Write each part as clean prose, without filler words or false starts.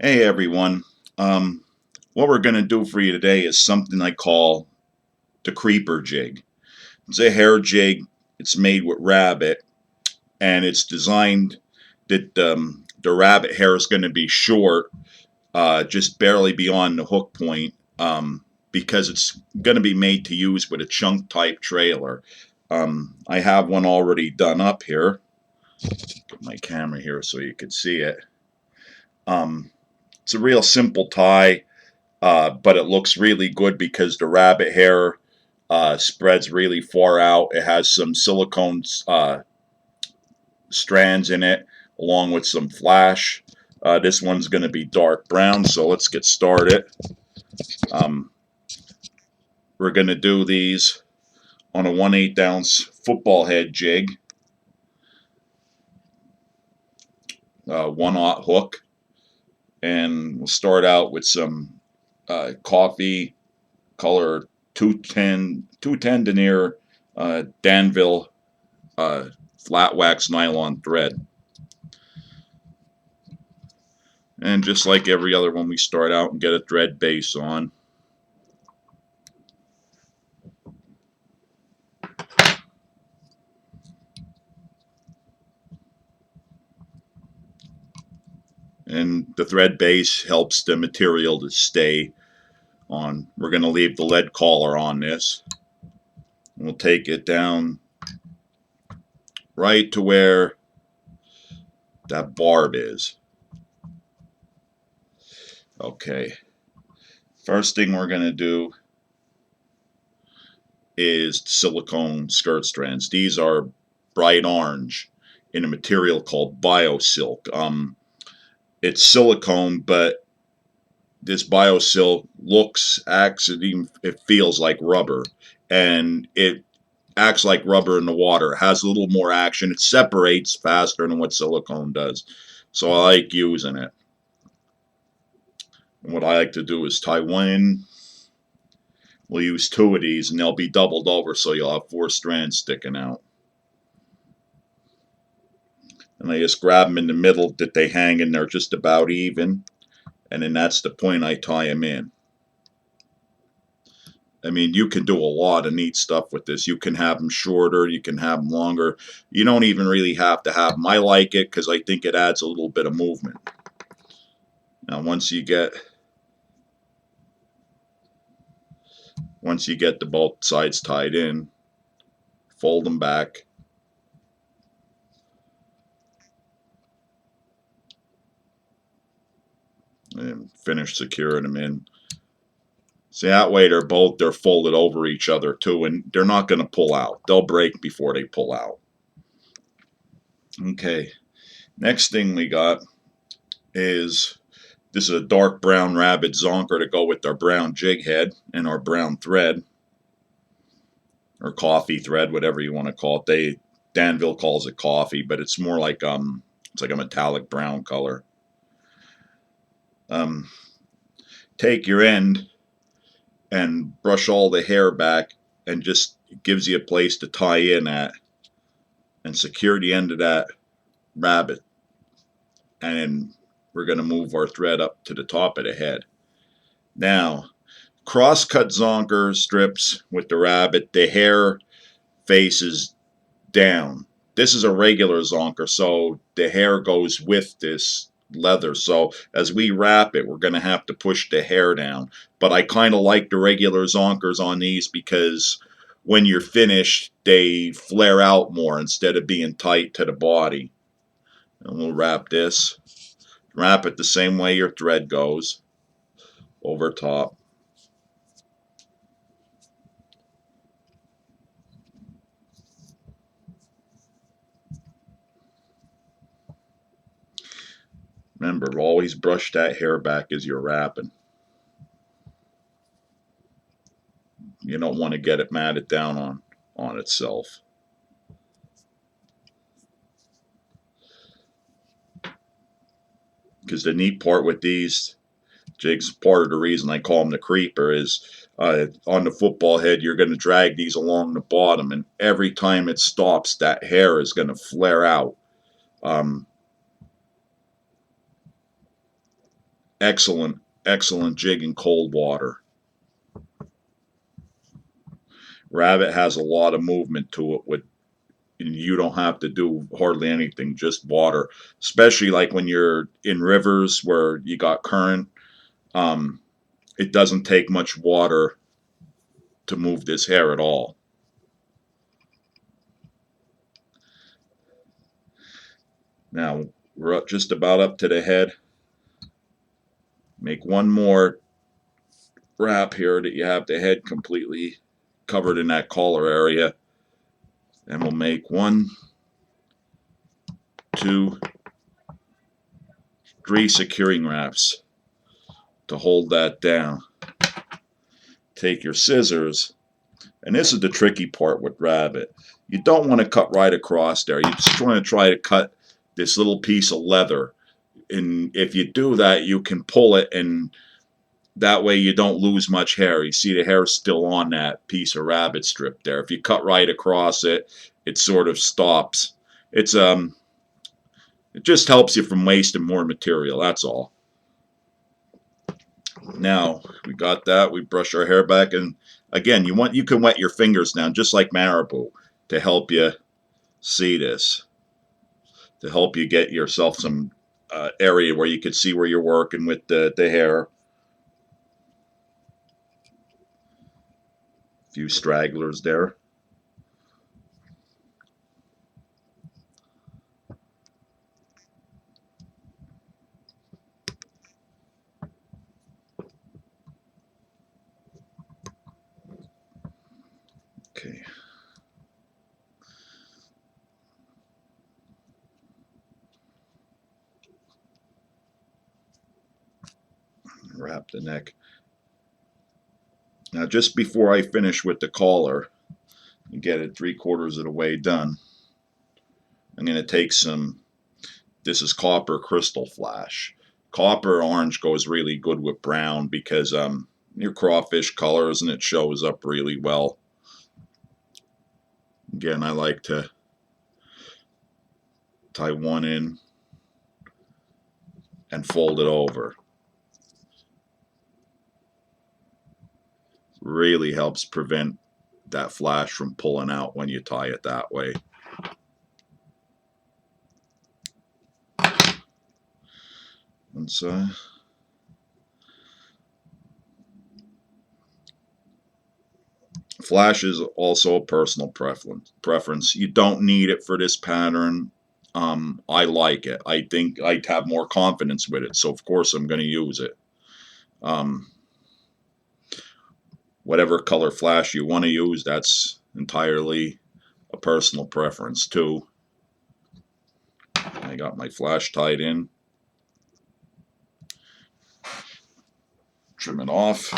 Hey everyone. Um, what we're going to do for you today is something I call the creeper jig. It's a hair jig. It's made with rabbit, and it's designed that the rabbit hair is going to be short, just barely beyond the hook point, because it's going to be made to use with a chunk type trailer. I have one already done up here. Put my camera here so you can see it. Um, it's a real simple tie. But it looks really good because the rabbit hair spreads really far out. It has some silicone strands in it, along with some flash. This one's going to be dark brown, so let's get started. Um, we're going to do these on a 1/8 ounce football head jig, 1/0 hook, and we'll start out with some coffee color 210 denier Danville flat wax nylon thread. And just like every other one, we start out and get a thread base on. And the thread base helps the material to stay on. We're going to leave the lead collar on this. We'll take it down right to where that barb is. Okay. First thing we're going to do is silicone skirt strands. These are bright orange in a material called BioSilk. It's silicone, but this BioSilk acts, it feels like rubber, and it acts like rubber in the water. It has a little more action. It separates faster than what silicone does, so I like using it. And what I like to do is tie one in. We'll use two of these, and they'll be doubled over, so you'll have 4 strands sticking out. And I just grab them in the middle that they hang in there just about even, and then that's the point I tie them in. I mean, you can do a lot of neat stuff with this. You can have them shorter, you can have them longer. You don't even really have to have them. I like it because I think it adds a little bit of movement. Now, once you get the both sides tied in, fold them back. And finish securing them in. See, that way they're folded over each other too, and they're not going to pull out. They'll break before they pull out. Okay, next thing we got is this is a dark brown rabbit zonker to go with our brown jig head and our brown thread, or coffee thread, whatever you want to call it. Danville calls it coffee, but it's more like it's like a metallic brown color. Take your end and brush all the hair back, and just gives you a place to tie in at, and secure the end of that rabbit. And then we're going to move our thread up to the top of the head. Now, cross-cut zonker strips with the rabbit, the hair faces down. This is a regular zonker, so the hair goes with this leather. So as we wrap it, we're going to have to push the hair down. But I kind of like the regular zonkers on these because when you're finished, they flare out more instead of being tight to the body. And we'll wrap this. Wrap it the same way your thread goes, over top. Remember, always brush that hair back as you're wrapping. You don't want to get it matted down on itself. Because the neat part with these jigs, part of the reason I call them the creeper, is on the football head, you're going to drag these along the bottom, and every time it stops, that hair is going to flare out. excellent, excellent jig in cold water. Rabbit has a lot of movement to it and you don't have to do hardly anything, just water. Especially like when you're in rivers where you got current. It doesn't take much water to move this hair at all. Now we're just about up to the head. Make one more wrap here that you have the head completely covered in that collar area. And we'll make 1, 2, 3 securing wraps to hold that down. Take your scissors, and this is the tricky part with rabbit. You don't want to cut right across there. You just want to try to cut this little piece of leather. And if you do that, you can pull it, and that way you don't lose much hair. You see the hair still on that piece of rabbit strip there. If you cut right across it, it sort of stops. It just helps you from wasting more material, that's all. Now we got that. We brush our hair back, and again, you can wet your fingers down just like marabou to help you see this, to help you get yourself some area where you could see where you're working with the hair. A few stragglers there. Okay. Wrap the neck. Now just before I finish with the collar and get it 3/4 of the way done, I'm going to take this is copper crystal flash. Copper orange goes really good with brown because your crawfish colors and it shows up really well. Again, I like to tie one in and fold it over. Really helps prevent that flash from pulling out when you tie it that way. One side. Flash is also a personal preference. You don't need it for this pattern. I like it. I think I'd have more confidence with it, so of course I'm going to use it. Whatever color flash you want to use, that's entirely a personal preference too. I got my flash tied in. Trim it off.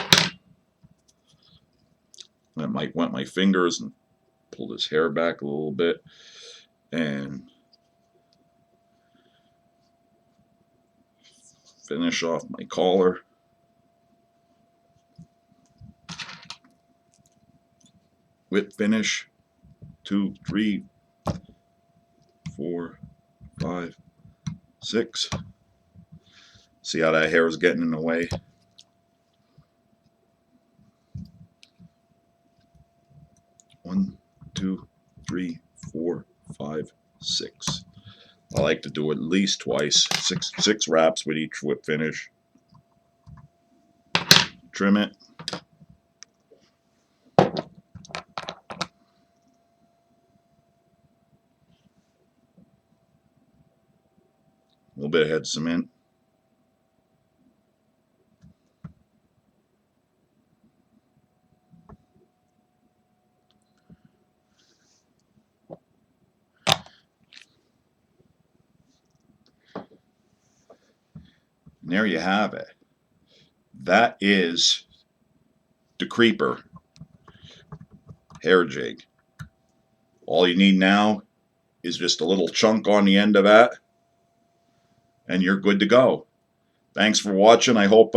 I might wet my fingers and pull this hair back a little bit, and finish off my collar. Whip finish. 2, 3, 4, 5, 6. See how that hair is getting in the way? One, 2, 3, 4, 5, 6. I like to do it at least twice. Six wraps with each whip finish. Trim it. A little bit of head cement. And there you have it. That is the creeper hair jig. All you need now is just a little chunk on the end of that, and you're good to go. Thanks for watching. I hope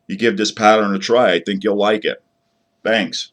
you give this pattern a try. I think you'll like it. Thanks.